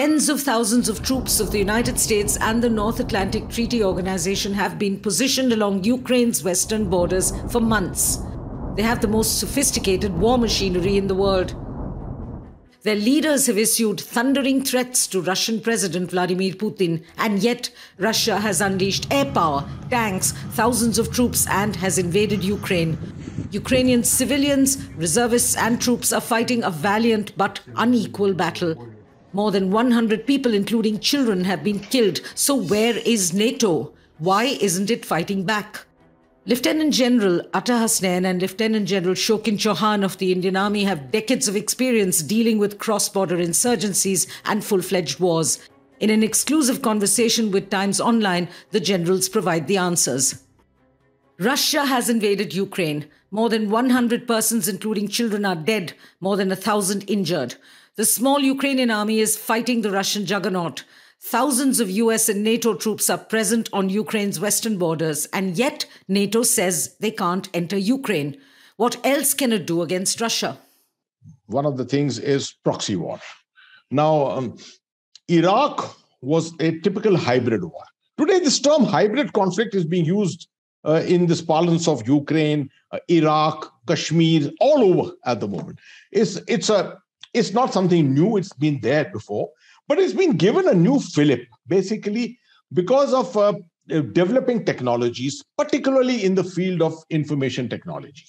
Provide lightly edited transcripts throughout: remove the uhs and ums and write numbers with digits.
Tens of thousands of troops of the United States and the North Atlantic Treaty Organization have been positioned along Ukraine's western borders for months. They have the most sophisticated war machinery in the world. Their leaders have issued thundering threats to Russian President Vladimir Putin, and yet Russia has unleashed air power, tanks, thousands of troops, and has invaded Ukraine. Ukrainian civilians, reservists, and troops are fighting a valiant but unequal battle. More than 100 people, including children, have been killed. So where is NATO? Why isn't it fighting back? Lieutenant General Hasnain and Lieutenant General Shokin Chauhan of the Indian Army have decades of experience dealing with cross-border insurgencies and full-fledged wars. In an exclusive conversation with Times Online, the generals provide the answers. Russia has invaded Ukraine. More than 100 persons, including children, are dead, more than 1,000 injured. The small Ukrainian army is fighting the Russian juggernaut. Thousands of US and NATO troops are present on Ukraine's western borders, and yet NATO says they can't enter Ukraine. What else can it do against Russia? One of the things is proxy war. Now, Iraq was a typical hybrid war. Today, this term hybrid conflict is being used in this parlance of Ukraine, Iraq, Kashmir, all over at the moment. It's not something new. It's been there before, but it's been given a new fillip, basically because of developing technologies, particularly in the field of information technology,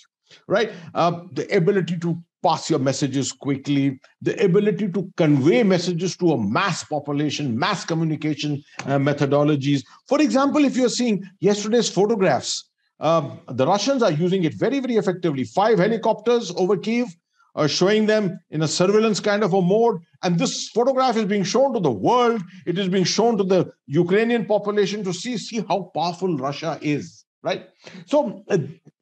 right? The ability to pass your messages quickly, the ability to convey messages to a mass population, mass communication methodologies. For example, if you're seeing yesterday's photographs, the Russians are using it very, very effectively. 5 helicopters over Kyiv, showing them in a surveillance kind of a mode. And this photograph is being shown to the world. It is being shown to the Ukrainian population to see how powerful Russia is, right? So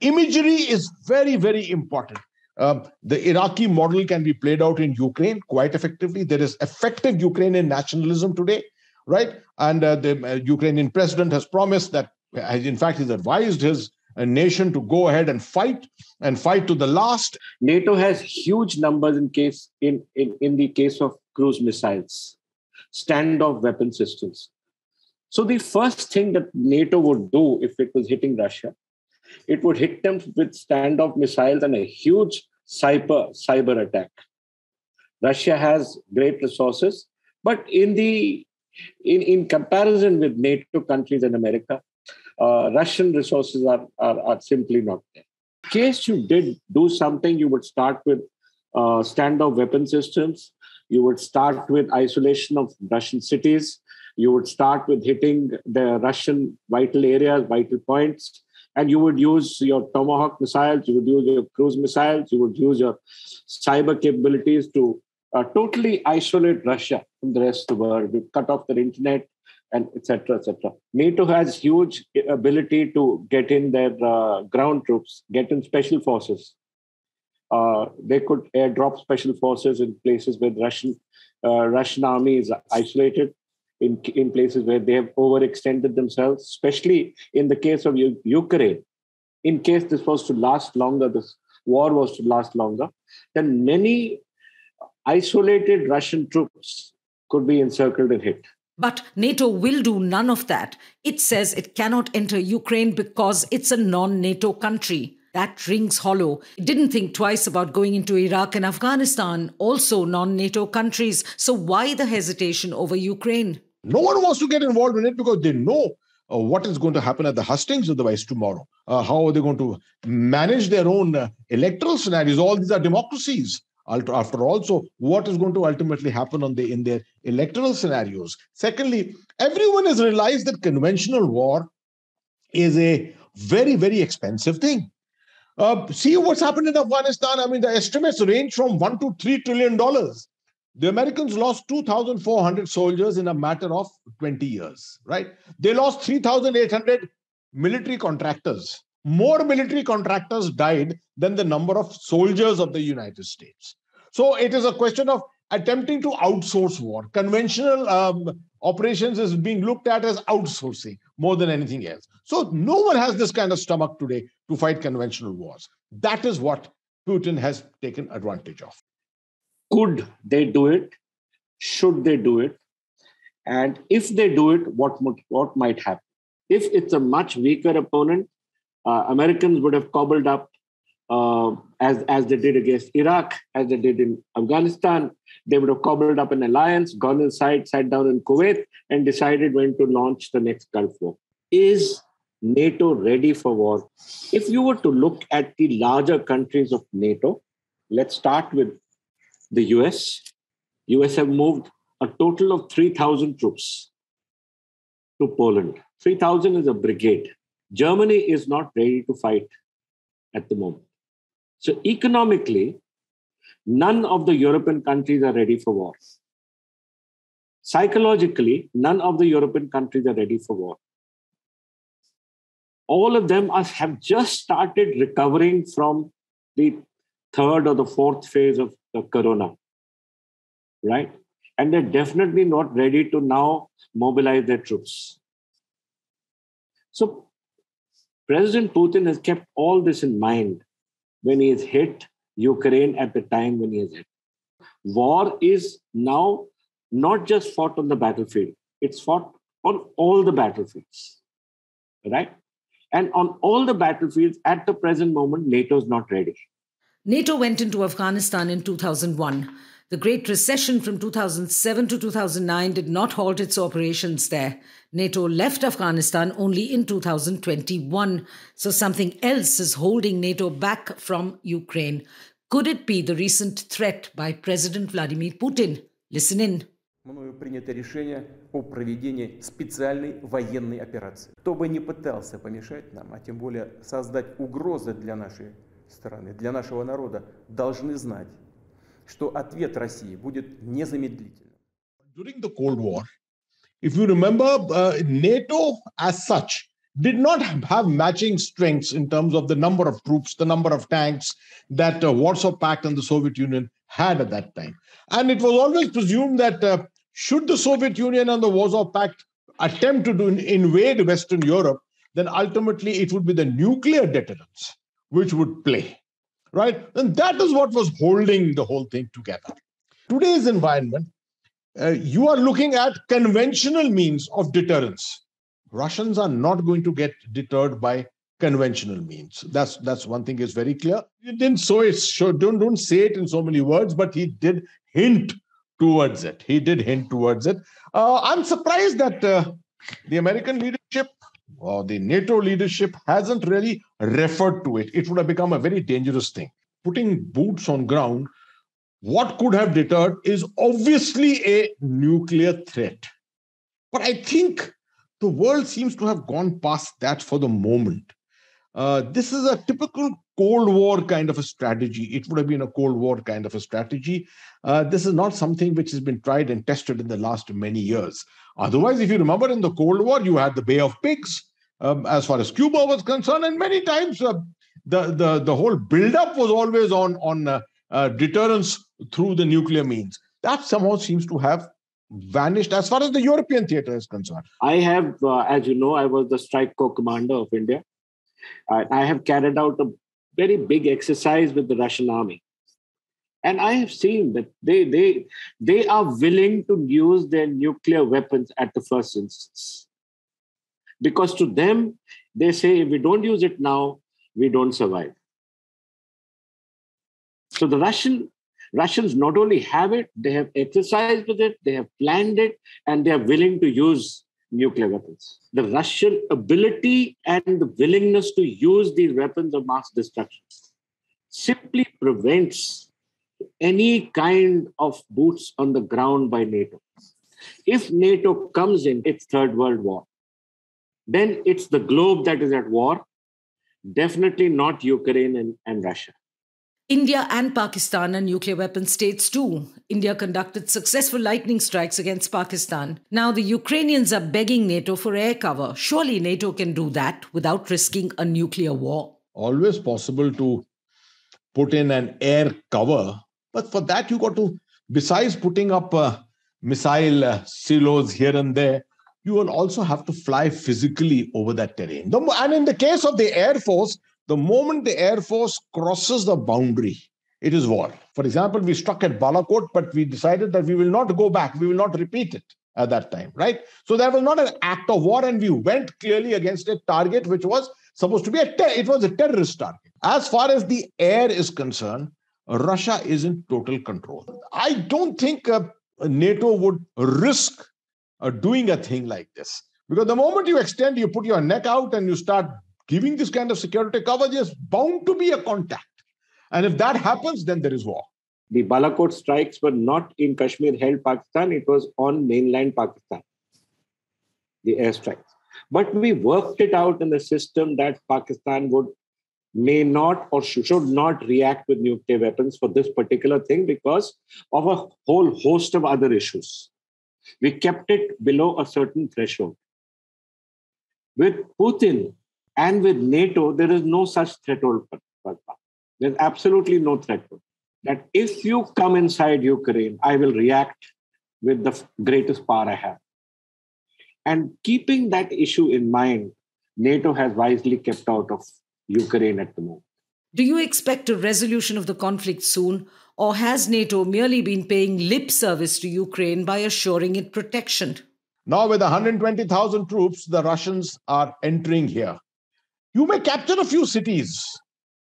imagery is very, very important. The Iraqi model can be played out in Ukraine quite effectively. There is effective Ukrainian nationalism today, right? And the Ukrainian president has promised that, in fact, he's advised his nation to go ahead and fight to the last. NATO has huge numbers in the case of cruise missiles, standoff weapon systems. So the first thing that NATO would do if it was hitting Russia, it would hit them with standoff missiles and a huge cyber attack. Russia has great resources, but in comparison with NATO countries and America, Russian resources are simply not there. In case you did do something, you would start with standoff weapon systems. You would start with isolation of Russian cities. You would start with hitting the Russian vital areas, vital points. And you would use your Tomahawk missiles, you would use your cruise missiles, you would use your cyber capabilities to totally isolate Russia from the rest of the world. We cut off their internet, and et cetera, et cetera. NATO has huge ability to get in their ground troops, get in special forces. They could airdrop special forces in places where Russian army is isolated, in places where they have overextended themselves, especially in the case of Ukraine. In case this was to last longer, this war was to last longer, then many isolated Russian troops could be encircled and hit. But NATO will do none of that. It says it cannot enter Ukraine because it's a non-NATO country. That rings hollow. It didn't think twice about going into Iraq and Afghanistan, also non-NATO countries. So why the hesitation over Ukraine? No one wants to get involved in it because they know what is going to happen at the hustings otherwise tomorrow. How are they going to manage their own electoral scenarios? All these are democracies. After all, so what is going to ultimately happen in their electoral scenarios? Secondly, everyone has realized that conventional war is a very, very expensive thing. See what's happened in Afghanistan. I mean, the estimates range from $1 to $3 trillion. The Americans lost 2,400 soldiers in a matter of 20 years, right? They lost 3,800 military contractors. More military contractors died than the number of soldiers of the United States. So it is a question of attempting to outsource war. Conventional operations is being looked at as outsourcing more than anything else. So no one has this kind of stomach today to fight conventional wars. That is what Putin has taken advantage of. Could they do it? Should they do it? And if they do it, what might happen? If it's a much weaker opponent, Americans would have cobbled up, as they did against Iraq, as they did in Afghanistan. They would have cobbled up an alliance, gone inside, sat down in Kuwait, and decided when to launch the next Gulf War. Is NATO ready for war? If you were to look at the larger countries of NATO, let's start with the US. US have moved a total of 3,000 troops to Poland. 3,000 is a brigade. Germany is not ready to fight at the moment. So economically, none of the European countries are ready for war. Psychologically, none of the European countries are ready for war. All of them have just started recovering from the third or the fourth phase of the corona, right? And they're definitely not ready to now mobilize their troops. So President Putin has kept all this in mind when he has hit Ukraine at the time when he has hit. War is now not just fought on the battlefield, it's fought on all the battlefields, right? And on all the battlefields at the present moment, NATO is not ready. NATO went into Afghanistan in 2001. The Great Recession from 2007 to 2009 did not halt its operations there. NATO left Afghanistan only in 2021. So something else is holding NATO back from Ukraine. Could it be the recent threat by President Vladimir Putin? Listen in. Мною принято решение о проведении специальной военной операции. Кто бы ни пытался помешать нам, а тем более создать угрозы для нашей страны, для нашего народа, должны знать, что ответ России будет незамедлительным. During the Cold War, if you remember, NATO as such did not have matching strengths in terms of the number of troops, the number of tanks that Warsaw Pact and the Soviet Union had at that time. And it was always presumed that should the Soviet Union and the Warsaw Pact attempt to invade Western Europe, then ultimately it would be the nuclear deterrence which would play, right? And that is what was holding the whole thing together. Today's environment, you are looking at conventional means of deterrence. Russians are not going to get deterred by conventional means. That's one thing is very clear. He didn't don't say it in so many words, but he did hint towards it. I'm surprised that the American leadership or the NATO leadership hasn't really referred to it. It would have become a very dangerous thing. Putting boots on ground, what could have deterred is obviously a nuclear threat. But I think the world seems to have gone past that for the moment. This is a typical Cold War kind of a strategy. It would have been a Cold War kind of a strategy. This is not something which has been tried and tested in the last many years. Otherwise, if you remember in the Cold War, you had the Bay of Pigs as far as Cuba was concerned. And many times the whole buildup was always on deterrence through the nuclear means. That somehow seems to have vanished as far as the European theater is concerned. I have, as you know, I was the Strike Corps commander of India. I have carried out a very big exercise with the Russian army. And I have seen that they are willing to use their nuclear weapons at the first instance. Because to them, they say, if we don't use it now, we don't survive. So the Russians not only have it, they have exercised with it, they have planned it, and they are willing to use nuclear weapons. The Russian ability and the willingness to use these weapons of mass destruction simply prevents any kind of boots on the ground by NATO. If NATO comes in its Third World War, then it's the globe that is at war, definitely not Ukraine and Russia. India and Pakistan are nuclear weapon states too. India conducted successful lightning strikes against Pakistan. Now the Ukrainians are begging NATO for air cover. Surely NATO can do that without risking a nuclear war. Always possible to put in an air cover. But for that, you got to, besides putting up missile silos here and there, you will also have to fly physically over that terrain. And in the case of the Air Force, the moment the Air Force crosses the boundary, it is war. For example, we struck at Balakot, but we decided that we will not go back. We will not repeat it. at that time, right? So that was not an act of war, and we went clearly against a target which was supposed to be it was a terrorist target. As far as the air is concerned, Russia is in total control. I don't think NATO would risk doing a thing like this, because the moment you extend, you put your neck out and you start giving this kind of security cover, there's bound to be a contact. And if that happens, then there is war. The Balakot strikes were not in Kashmir-held Pakistan. It was on mainland Pakistan, the airstrikes. But we worked it out in the system that Pakistan may not or should not react with nuclear weapons for this particular thing because of a whole host of other issues. We kept it below a certain threshold. With Putin and with NATO, there is no such threshold. There's absolutely no threshold. That if you come inside Ukraine, I will react with the greatest power I have. And keeping that issue in mind, NATO has wisely kept out of Ukraine at the moment. Do you expect a resolution of the conflict soon, or has NATO merely been paying lip service to Ukraine by assuring it protection? Now, with 120,000 troops, the Russians are entering here. You may capture a few cities,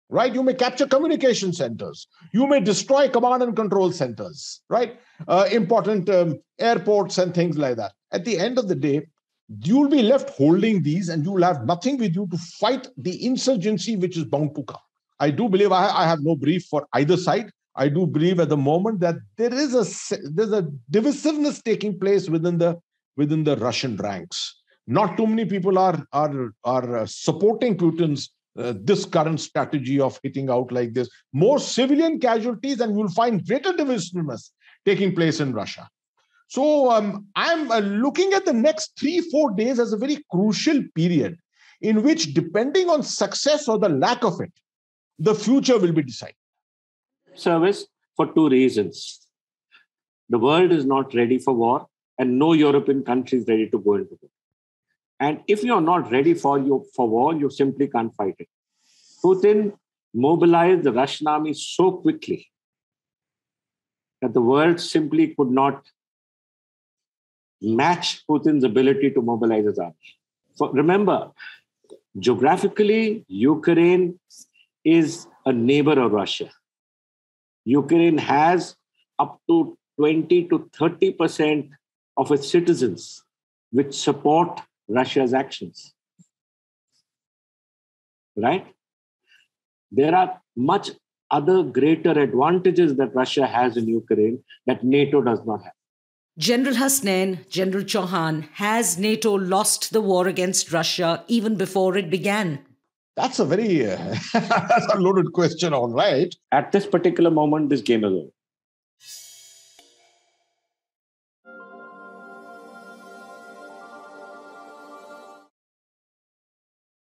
right? You may capture communication centers. You may destroy command and control centers, right? Important airports and things like that. At the end of the day, you'll be left holding these and you'll have nothing with you to fight the insurgency which is bound to come. I do believe, I have no brief for either side. I do believe at the moment that there's a divisiveness taking place within the Russian ranks. Not too many people are supporting Putin's this current strategy of hitting out like this. More civilian casualties, and you'll find greater divisiveness taking place in Russia. So I'm looking at the next 3-4 days as a very crucial period in which, depending on success or the lack of it, the future will be decided. Service for two reasons. The world is not ready for war, and no European country is ready to go into war. And if you're not ready for war, you simply can't fight it. Putin mobilized the Russian army so quickly that the world simply could not match Putin's ability to mobilize his army. So remember, geographically, Ukraine is a neighbor of Russia. Ukraine has up to 20 to 30% of its citizens which support Russia's actions. Right? There are much other greater advantages that Russia has in Ukraine that NATO does not have. General Hasnain, General Chauhan, has NATO lost the war against Russia even before it began? That's a very that's a loaded question, all right. At this particular moment, this game is over.